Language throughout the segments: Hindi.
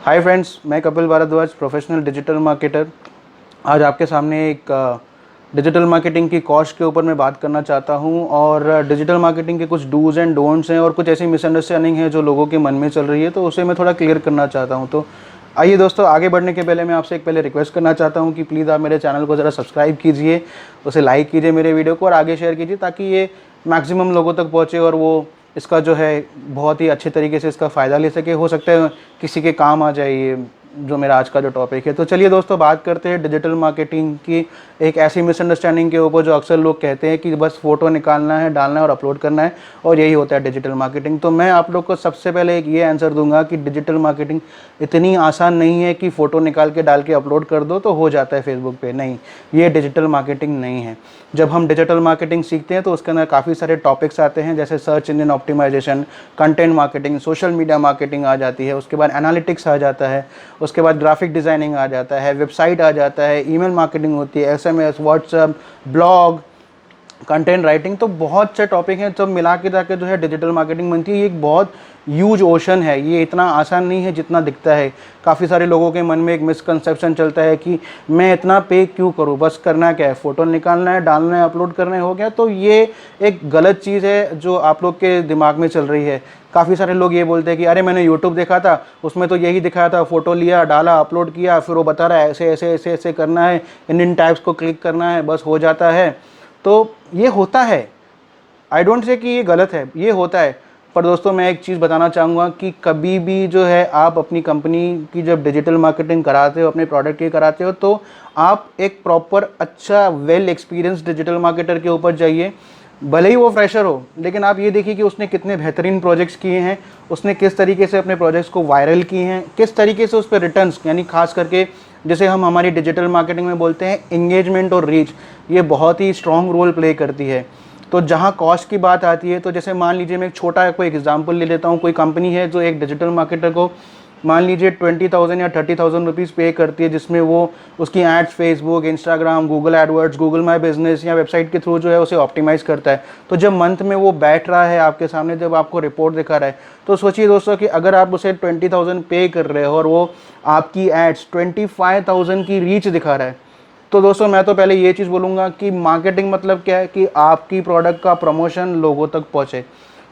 हाय फ्रेंड्स, मैं Kapil Bhardwaj, professional digital marketer. आज आपके सामने एक डिजिटल मार्केटिंग की कॉस्ट के ऊपर मैं बात करना चाहता हूं और डिजिटल मार्केटिंग के कुछ डूज़ एंड डोंट्स हैं और कुछ ऐसी मिसअंडरस्टैंडिंग है जो लोगों के मन में चल रही है, तो उसे मैं थोड़ा क्लियर करना चाहता हूं। तो आइए दोस्तों, आगे बढ़ने के पहले मैं आपसे एक पहले रिक्वेस्ट करना चाहता हूं कि प्लीज़ आप मेरे चैनल को ज़रा सब्सक्राइब कीजिए, उसे लाइक कीजिए मेरे वीडियो को और आगे शेयर कीजिए ताकि ये मैक्सिमम लोगों तक पहुँचे और वो इसका जो है बहुत ही अच्छे तरीके से इसका फ़ायदा ले सके। हो सकता है किसी के काम आ जाए ये जो मेरा आज का जो टॉपिक है। तो चलिए दोस्तों, बात करते हैं डिजिटल मार्केटिंग की एक ऐसी मिसअंडरस्टैंडिंग के ऊपर जो अक्सर लोग कहते हैं कि बस फ़ोटो निकालना है, डालना है और अपलोड करना है और यही होता है डिजिटल मार्केटिंग। तो मैं आप लोग को सबसे पहले एक ये आंसर दूंगा कि डिजिटल मार्केटिंग इतनी आसान नहीं है कि फ़ोटो निकाल के डाल के अपलोड कर दो तो हो जाता है फेसबुक पे। नहीं, ये डिजिटल मार्केटिंग नहीं है। जब हम डिजिटल मार्केटिंग सीखते हैं तो उसके अंदर काफ़ी सारे टॉपिक्स आते हैं, जैसे search engine optimisation, content marketing, social media marketing आ जाती है, उसके बाद एनालिटिक्स आ जाता है, उसके बाद ग्राफिक डिज़ाइनिंग आ जाता है, वेबसाइट आ जाता है, ईमेल मार्केटिंग होती है, SMS, WhatsApp, blog, content writing. तो बहुत से टॉपिक हैं, सब मिला के जाकर जो है डिजिटल मार्केटिंग बनती है। ये एक बहुत ह्यूज ओशन है, ये इतना आसान नहीं है जितना दिखता है। काफ़ी सारे लोगों के मन में एक मिसकंसेप्शन चलता है कि मैं इतना पे क्यों करूं, बस करना क्या है, फ़ोटो निकालना है, डालना है, अपलोड करना है, हो गया। तो ये एक गलत चीज़ है जो आप लोग के दिमाग में चल रही है। काफ़ी सारे लोग ये बोलते हैं कि अरे मैंने यूट्यूब देखा था, उसमें तो यही दिखाया था, फ़ोटो लिया, डाला, अपलोड किया, फिर वो बता रहा है ऐसे ऐसे ऐसे ऐसे करना है, इन टाइप्स को क्लिक करना है, बस हो जाता है। तो ये होता है, आई डोंट से कि ये गलत है, ये होता है। पर दोस्तों, मैं एक चीज़ बताना चाहूँगा कि कभी भी जो है आप अपनी कंपनी की जब डिजिटल मार्केटिंग कराते हो, अपने प्रोडक्ट की कराते हो, तो आप एक प्रॉपर अच्छा वेल एक्सपीरियंस डिजिटल मार्केटर के ऊपर जाइए। भले ही वो फ्रेशर हो, लेकिन आप ये देखिए कि उसने कितने बेहतरीन प्रोजेक्ट्स किए हैं, उसने किस तरीके से अपने प्रोजेक्ट्स को वायरल किए हैं, किस तरीके से उस पर रिटर्न्स, यानी खास करके जैसे हम हमारी डिजिटल मार्केटिंग में बोलते हैं एंगेजमेंट और रीच, ये बहुत ही स्ट्रॉन्ग रोल प्ले करती है। तो जहाँ कॉस्ट की बात आती है, तो जैसे मान लीजिए मैं एक छोटा कोई एग्जांपल ले लेता हूँ। कोई कंपनी है जो एक डिजिटल मार्केटर को मान लीजिए 20,000 या 30,000 रुपीज़ पे करती है, जिसमें वो उसकी ads Facebook, Instagram, Google AdWords, Google my business या वेबसाइट के थ्रू जो है उसे ऑप्टिमाइज़ करता है। तो जब मंथ में वो बैठ रहा है आपके सामने, जब आपको रिपोर्ट दिखा रहा है, तो सोचिए दोस्तों कि अगर आप उसे 20,000 पे कर रहे हो और वो आपकी एड्स 25,000 की रीच दिखा रहा है, तो दोस्तों मैं तो पहले ये चीज़ बोलूँगा कि मार्केटिंग मतलब क्या है कि आपकी प्रोडक्ट का प्रमोशन लोगों तक पहुँचे।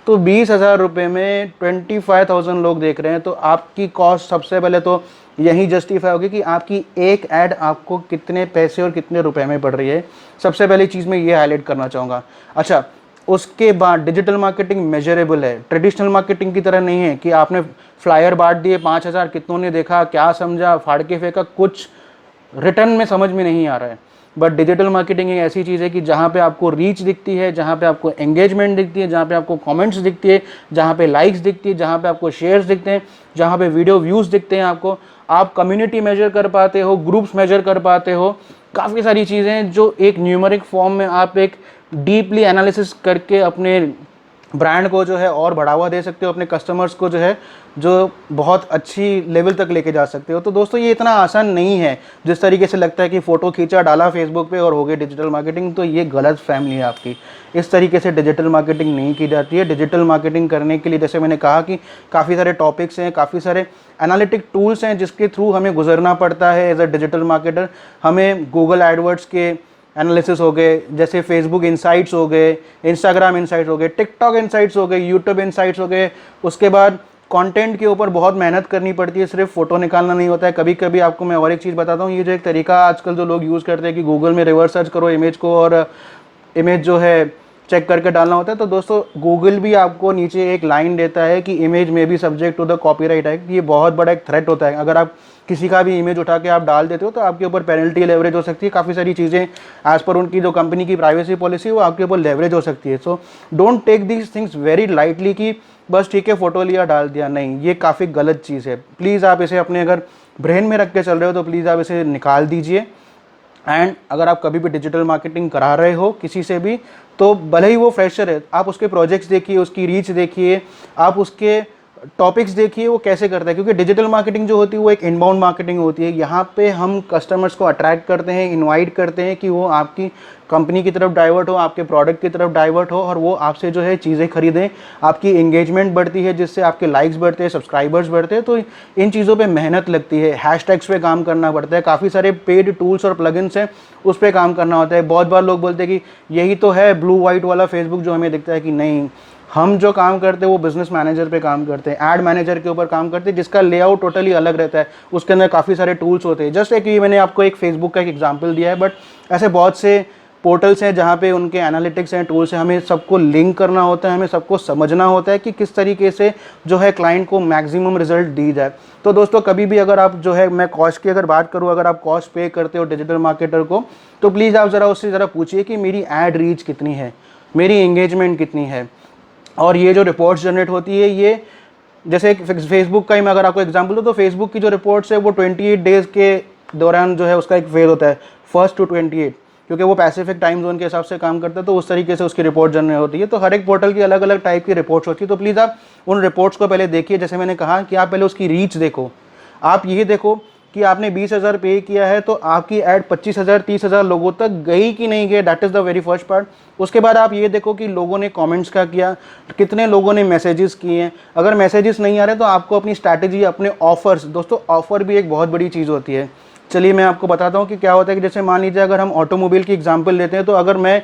तो 20,000 रुपये में 25,000 लोग देख रहे हैं, तो आपकी कॉस्ट सबसे पहले तो यही जस्टिफाई होगी कि आपकी एक ऐड आपको कितने पैसे और कितने रुपए में पड़ रही है। सबसे पहली चीज़ मैं ये हाईलाइट करना चाहूँगा। अच्छा, उसके बाद डिजिटल मार्केटिंग मेजरेबल है, ट्रेडिशनल मार्केटिंग की तरह नहीं है कि आपने फ्लायर बांट दिए, 5,000 कितनों ने देखा, क्या समझा, फाड़ के फेंका, कुछ रिटर्न में समझ में नहीं आ रहा है। बट डिजिटल मार्केटिंग एक ऐसी चीज़ है कि जहाँ पे आपको रीच दिखती है, जहाँ पे आपको एंगेजमेंट दिखती है, जहाँ पे आपको कमेंट्स दिखती है, जहाँ पे लाइक्स दिखती है, जहाँ पे आपको शेयर्स दिखते हैं, जहाँ पे वीडियो व्यूज़ दिखते हैं आपको, आप कम्युनिटी मेजर कर पाते हो, ग्रुप्स मेजर कर पाते हो, काफ़ी सारी चीज़ें हैं जो एक न्यूमेरिक फॉर्म में आप एक डीपली एनालिसिस करके अपने ब्रांड को जो है और बढ़ावा दे सकते हो, अपने कस्टमर्स को जो है जो बहुत अच्छी लेवल तक लेके जा सकते हो। तो दोस्तों, ये इतना आसान नहीं है जिस तरीके से लगता है कि फ़ोटो खींचा, डाला फेसबुक पे और हो गई डिजिटल मार्केटिंग। तो ये गलत फहमी है आपकी। इस तरीके से डिजिटल मार्केटिंग नहीं की जाती है। डिजिटल मार्केटिंग करने के लिए जैसे मैंने कहा कि काफ़ी सारे टॉपिक्स हैं, काफ़ी सारे एनालिटिक टूल्स हैं जिसके थ्रू हमें गुजरना पड़ता है एज अ डिजिटल मार्केटर। हमें गूगल एडवर्ड्स के एनालिसिस हो गए, जैसे फेसबुक इनसाइट्स हो गए, इंस्टाग्राम इनसाइट्स हो गए, टिकटॉक इनसाइट्स हो गए, यूट्यूब इनसाइट्स हो गए। उसके बाद कंटेंट के ऊपर बहुत मेहनत करनी पड़ती है, सिर्फ फोटो निकालना नहीं होता है। कभी कभी आपको मैं और एक चीज़ बताता हूँ, ये जो एक तरीका आजकल जो लोग यूज़ करते हैं कि गूगल में रिवर्स सर्च करो इमेज को और इमेज जो है चेक करके डालना होता है। तो दोस्तों, गूगल भी आपको नीचे एक लाइन देता है कि इमेज में भी subject to the copyright act. ये बहुत बड़ा एक थ्रेट होता है। अगर आप किसी का भी इमेज उठा के आप डाल देते हो तो आपके ऊपर पेनल्टी लेवरेज हो सकती है। काफ़ी सारी चीज़ें एज पर उनकी जो कंपनी की प्राइवेसी पॉलिसी है वो आपके ऊपर लेवरेज हो सकती है। So don't take these things very lightly कि बस ठीक है फ़ोटो लिया डाल दिया। नहीं, ये काफ़ी गलत चीज़ है। प्लीज़ आप इसे अपने अगर ब्रेन में रख के चल रहे हो तो प्लीज़ आप इसे निकाल दीजिए। एंड अगर आप कभी भी डिजिटल मार्केटिंग करा रहे हो किसी से भी, तो भले ही वो फ्रेशर है, आप उसके प्रोजेक्ट्स देखिए, उसकी रीच देखिए, आप उसके टॉपिक्स देखिए वो कैसे करता है, क्योंकि डिजिटल मार्केटिंग जो होती है वो एक इनबाउंड मार्केटिंग होती है। यहाँ पे हम कस्टमर्स को अट्रैक्ट करते हैं, इनवाइट करते हैं कि वो आपकी कंपनी की तरफ डाइवर्ट हो, आपके प्रोडक्ट की तरफ डाइवर्ट हो और वो आपसे जो है चीज़ें खरीदें। आपकी एंगेजमेंट बढ़ती है जिससे आपके लाइक्स बढ़ते हैं, सब्सक्राइबर्स बढ़ते हैं। तो इन चीज़ों पे मेहनत लगती है, हैशटैग्स पे काम करना पड़ता है, काफ़ी सारे पेड टूल्स और प्लगइन्स हैं उस पर काम करना होता है। बहुत बार लोग बोलते हैं कि यही तो है ब्लू वाइट वाला फेसबुक जो हमें दिखता है, कि नहीं, हम जो काम करते हैं वो बिजनेस मैनेजर पे काम करते हैं, ऐड मैनेजर के ऊपर काम करते हैं, जिसका लेआउट टोटली अलग रहता है। उसके अंदर काफ़ी सारे टूल्स होते हैं। जस्ट एक ये मैंने आपको एक फेसबुक का एक एग्जांपल दिया है, बट ऐसे बहुत से पोर्टल्स हैं जहाँ पे उनके एनालिटिक्स हैं, टूल्स हैं। हमें सबको लिंक करना होता है, हमें सबको समझना होता है कि किस तरीके से जो है क्लाइंट को मैक्सिमम रिजल्ट दी जाए। तो दोस्तों कभी भी अगर आप जो है, मैं कॉस्ट की अगर बात करूँ, अगर आप कॉस्ट पे करते हो डिजिटल मार्केटर को, तो प्लीज़ आप ज़रा उससे ज़रा पूछिए कि मेरी ऐड रीच कितनी है, मेरी एंगेजमेंट कितनी है, और ये जो रिपोर्ट्स जनरेट होती है, ये जैसे फेसबुक का ही मैं अगर आपको एग्जांपल दूँ, तो फेसबुक की जो रिपोर्ट्स है वो 28 डेज़ के दौरान जो है उसका एक फेज होता है, 1 to 28, क्योंकि वो पैसिफिक टाइम जोन के हिसाब से काम करता है। तो उस तरीके से उसकी रिपोर्ट जनरेट होती है। तो हर एक पोर्टल की अलग अलग टाइप की रिपोर्ट्स होती है। तो प्लीज़ आप उन रिपोर्ट्स को पहले देखिए। जैसे मैंने कहा कि आप पहले उसकी रीच देखो। आप ये देखो कि आपने 20,000 पे किया है तो आपकी ऐड 25,000 30,000 लोगों तक गई कि नहीं गई, that is the very first part. उसके बाद आप ये देखो कि लोगों ने कमेंट्स क्या किया, कितने लोगों ने मैसेजेस किए हैं। अगर मैसेजेस नहीं आ रहे तो आपको अपनी स्ट्रैटेजी, अपने ऑफर्स, दोस्तों ऑफर भी एक बहुत बड़ी चीज़ होती है। चलिए मैं आपको बताता हूँ कि क्या होता है कि जैसे मान लीजिए अगर हम ऑटोमोबाइल की एग्जांपल लेते हैं, तो अगर मैं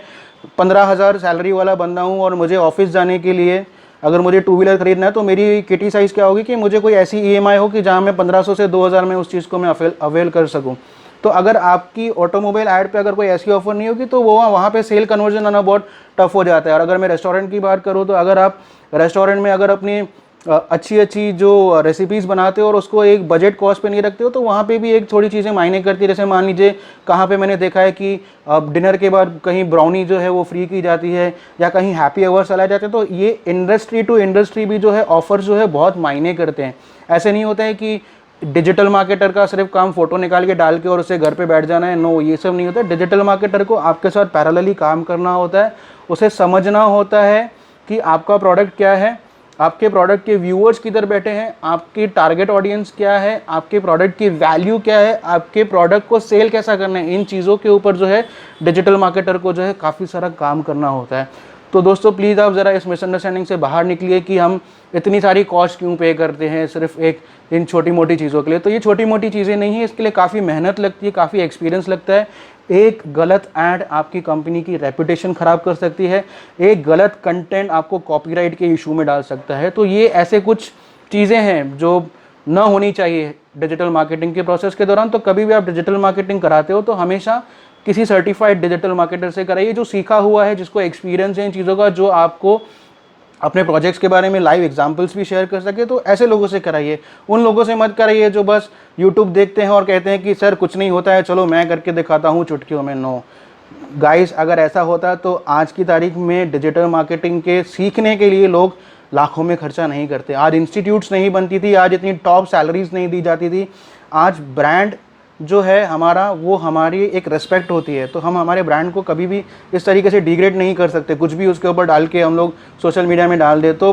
15,000 सैलरी वाला बंदा हूँ और मुझे ऑफिस जाने के लिए अगर मुझे टू व्हीलर खरीदना है, तो मेरी किटी साइज़ क्या होगी कि मुझे कोई ऐसी ईएमआई हो कि जहाँ मैं 1500 से 2000 में उस चीज़ को मैं अवेल कर सकूँ। तो अगर आपकी ऑटोमोबाइल ऐड पे अगर कोई ऐसी ऑफर नहीं होगी तो वो वहाँ पे सेल कन्वर्जन आना बहुत टफ हो जाता है। और अगर मैं रेस्टोरेंट की बात करूँ, तो अगर आप रेस्टोरेंट में अगर अपनी अच्छी अच्छी जो रेसिपीज़ बनाते हो और उसको एक बजट कॉस्ट पे नहीं रखते हो, तो वहाँ पे भी एक थोड़ी चीज़ें मायने करती है। जैसे मान लीजिए कहाँ पे मैंने देखा है कि डिनर के बाद कहीं ब्राउनी जो है वो फ्री की जाती है, या कहीं हैप्पी आवर्स चलाए जाते हैं। तो ये इंडस्ट्री टू इंडस्ट्री भी जो है ऑफर जो है बहुत मायने करते हैं। ऐसे नहीं होता है कि डिजिटल मार्केटर का सिर्फ काम फ़ोटो निकाल के डाल के और उससे घर पे बैठ जाना है। नो, ये सब नहीं होता। डिजिटल मार्केटर को आपके साथ पैरेलली काम करना होता है, उसे समझना होता है कि आपका प्रोडक्ट क्या है, आपके प्रोडक्ट के व्यूअर्स किधर बैठे हैं, आपकी टारगेट ऑडियंस क्या है, आपके प्रोडक्ट की वैल्यू क्या है, आपके प्रोडक्ट को सेल कैसा करना है। इन चीज़ों के ऊपर जो है डिजिटल मार्केटर को जो है काफ़ी सारा काम करना होता है। तो दोस्तों प्लीज़ आप ज़रा इस मिसअंडरस्टैंडिंग से बाहर निकलिए कि हम इतनी सारी कॉस्ट क्यों पे करते हैं सिर्फ एक इन छोटी मोटी चीज़ों के लिए। तो ये छोटी मोटी चीज़ें नहीं है, इसके लिए काफ़ी मेहनत लगती है, काफ़ी एक्सपीरियंस लगता है। एक गलत ऐड आपकी कंपनी की रेपुटेशन ख़राब कर सकती है, एक गलत कंटेंट आपको कॉपीराइट के इशू में डाल सकता है। तो ये ऐसे कुछ चीज़ें हैं जो ना होनी चाहिए डिजिटल मार्केटिंग के प्रोसेस के दौरान। तो कभी भी आप डिजिटल मार्केटिंग कराते हो तो हमेशा किसी सर्टिफाइड डिजिटल मार्केटर से कराइए, जो सीखा हुआ है, जिसको एक्सपीरियंस है इन चीज़ों का, जो आपको अपने प्रोजेक्ट्स के बारे में लाइव एग्जांपल्स भी शेयर कर सके। तो ऐसे लोगों से कराइए, उन लोगों से मत कराइए जो बस यूट्यूब देखते हैं और कहते हैं कि सर कुछ नहीं होता है, चलो मैं करके दिखाता हूँ चुटकियों में। नो गाइस, अगर ऐसा होता तो आज की तारीख में डिजिटल मार्केटिंग के सीखने के लिए लोग लाखों में खर्चा नहीं करते। आज इंस्टीट्यूट्स नहीं बनती थी, आज इतनी टॉप सैलरीज नहीं दी जाती थी। आज ब्रांड जो है हमारा, वो हमारी एक रिस्पेक्ट होती है। तो हम हमारे ब्रांड को कभी भी इस तरीके से डिग्रेड नहीं कर सकते। कुछ भी उसके ऊपर डाल के हम लोग सोशल मीडिया में डाल दे, तो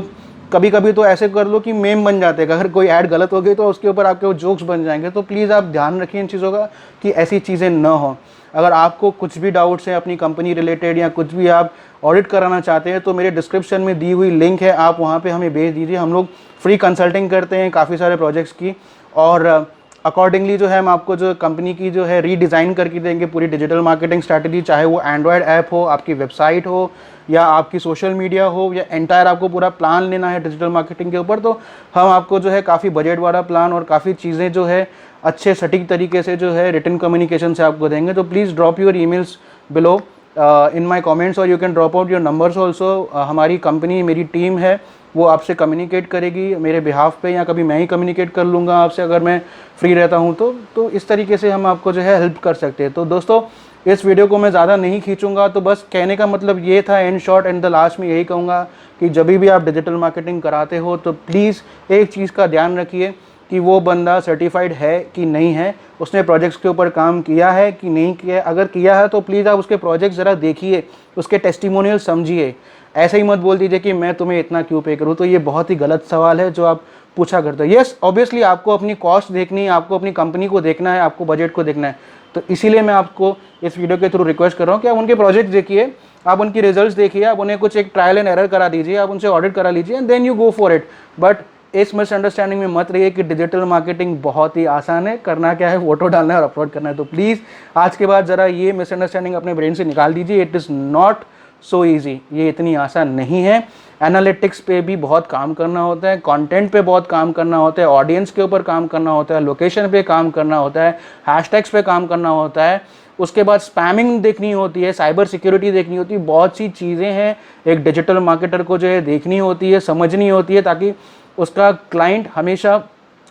कभी कभी तो ऐसे कर लो कि मेम बन जाते हैं। अगर कोई ऐड गलत हो गई तो उसके ऊपर आपके वो जोक्स बन जाएंगे। तो प्लीज़ आप ध्यान रखिए इन चीज़ों का कि ऐसी चीज़ें ना हो। अगर आपको कुछ भी डाउट्स हैं अपनी कंपनी रिलेटेड या कुछ भी आप ऑडिट कराना चाहते हैं, तो मेरे डिस्क्रिप्शन में दी हुई लिंक है, आप वहाँ पे हमें भेज दीजिए। हम लोग फ्री कंसल्टिंग करते हैं काफ़ी सारे प्रोजेक्ट्स की, और अकॉर्डिंगली जो है हम आपको जो कंपनी की जो है रीडिज़ाइन करके देंगे पूरी डिजिटल मार्केटिंग स्ट्रैटेजी। चाहे वो एंड्रॉयड ऐप हो, आपकी वेबसाइट हो, या आपकी सोशल मीडिया हो, या एंटायर आपको पूरा प्लान लेना है डिजिटल मार्केटिंग के ऊपर, तो हम आपको जो है काफ़ी बजट वाला प्लान और काफ़ी चीज़ें जो है अच्छे सटीक तरीके से जो है रिटन कम्युनिकेशन से आपको देंगे। तो please drop your emails below in my comments, और you can drop out your numbers also. हमारी कंपनी, मेरी टीम है, वो आपसे कम्युनिकेट करेगी मेरे बिहाफ पे, या कभी मैं ही कम्युनिकेट कर लूँगा आपसे अगर मैं फ्री रहता हूँ। तो इस तरीके से हम आपको जो है हेल्प कर सकते हैं। तो दोस्तों इस वीडियो को मैं ज़्यादा नहीं खींचूंगा। तो बस कहने का मतलब ये था in short and the last में यही कहूँगा कि जब भी आप डिजिटल मार्केटिंग कराते हो तो प्लीज़ एक चीज़ का ध्यान रखिए कि वो बंदा सर्टिफाइड है कि नहीं है, उसने प्रोजेक्ट्स के ऊपर काम किया है कि नहीं किया है। अगर किया है तो प्लीज़ आप उसके प्रोजेक्ट ज़रा देखिए, उसके टेस्टिमोनियल समझिए। ऐसे ही मत बोल दीजिए कि मैं तुम्हें इतना क्यों पे करूँ। तो ये बहुत ही गलत सवाल है जो आप पूछा करते हो। येस, ऑब्वियसली आपको अपनी कॉस्ट देखनी है, आपको अपनी कंपनी को देखना है, आपको बजट को देखना है। तो इसीलिए मैं आपको इस वीडियो के थ्रू रिक्वेस्ट कर रहा हूँ कि आप उनके प्रोजेक्ट देखिए, आप उनकी रिजल्ट्स देखिए, आप उन्हें कुछ एक ट्रायल एंड एरर करा दीजिए, आप उनसे ऑडिट करा लीजिए and then you go for it. But इस मिसअंडरस्टैंडिंग में मत रहिए कि डिजिटल मार्केटिंग बहुत ही आसान है, करना क्या है, फोटो डालना है और अपलोड करना है। तो प्लीज़ आज के बाद ज़रा ये मिसअंडरस्टैंडिंग अपने ब्रेन से निकाल दीजिए। It is not so easy, ये इतनी आसान नहीं है। एनालिटिक्स पे भी बहुत काम करना होता है, कंटेंट पे बहुत काम करना होता है, ऑडियंस के ऊपर काम करना होता है, लोकेशन पे काम करना होता है, हैशटैग्स पे काम करना होता है, उसके बाद स्पैमिंग देखनी होती है, साइबर सिक्योरिटी देखनी होती है, बहुत सी चीज़ें हैं एक डिजिटल मार्केटर को जो है देखनी होती है, समझनी होती है, ताकि उसका क्लाइंट हमेशा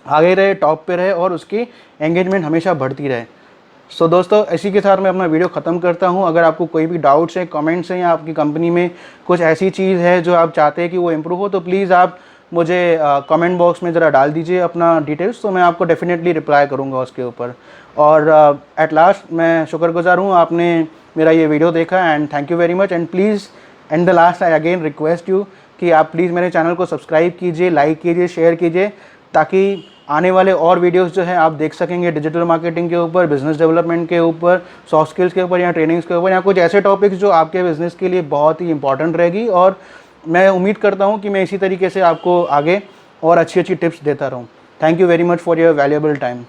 आगे रहे, टॉप पे रहे और उसकी एंगेजमेंट हमेशा बढ़ती रहे। सो दोस्तों, इसी के साथ मैं अपना वीडियो ख़त्म करता हूं। अगर आपको कोई भी डाउट्स हैं, कमेंट्स हैं, या आपकी कंपनी में कुछ ऐसी चीज़ है जो आप चाहते हैं कि वो इम्प्रूव हो, तो प्लीज़ आप मुझे कमेंट बॉक्स में ज़रा डाल दीजिए अपना डिटेल्स, तो मैं आपको डेफिनेटली रिप्लाई करूँगा उसके ऊपर। और एट लास्ट मैं शुक्रगुजार हूँ आपने मेरा ये वीडियो देखा, and thank you very much. And please and the last I again request you कि आप प्लीज़ मेरे चैनल को सब्सक्राइब कीजिए, लाइक कीजिए, शेयर कीजिए, ताकि आने वाले और वीडियोस जो हैं आप देख सकेंगे डिजिटल मार्केटिंग के ऊपर, बिजनेस डेवलपमेंट के ऊपर, सॉफ्ट स्किल्स के ऊपर, या ट्रेनिंग्स के ऊपर, या कुछ ऐसे टॉपिक्स जो आपके बिजनेस के लिए बहुत ही इंपॉर्टेंट रहेगी। और मैं उम्मीद करता हूँ कि मैं इसी तरीके से आपको आगे और अच्छी अच्छी टिप्स देता रहूँ। Thank you very much for your valuable time.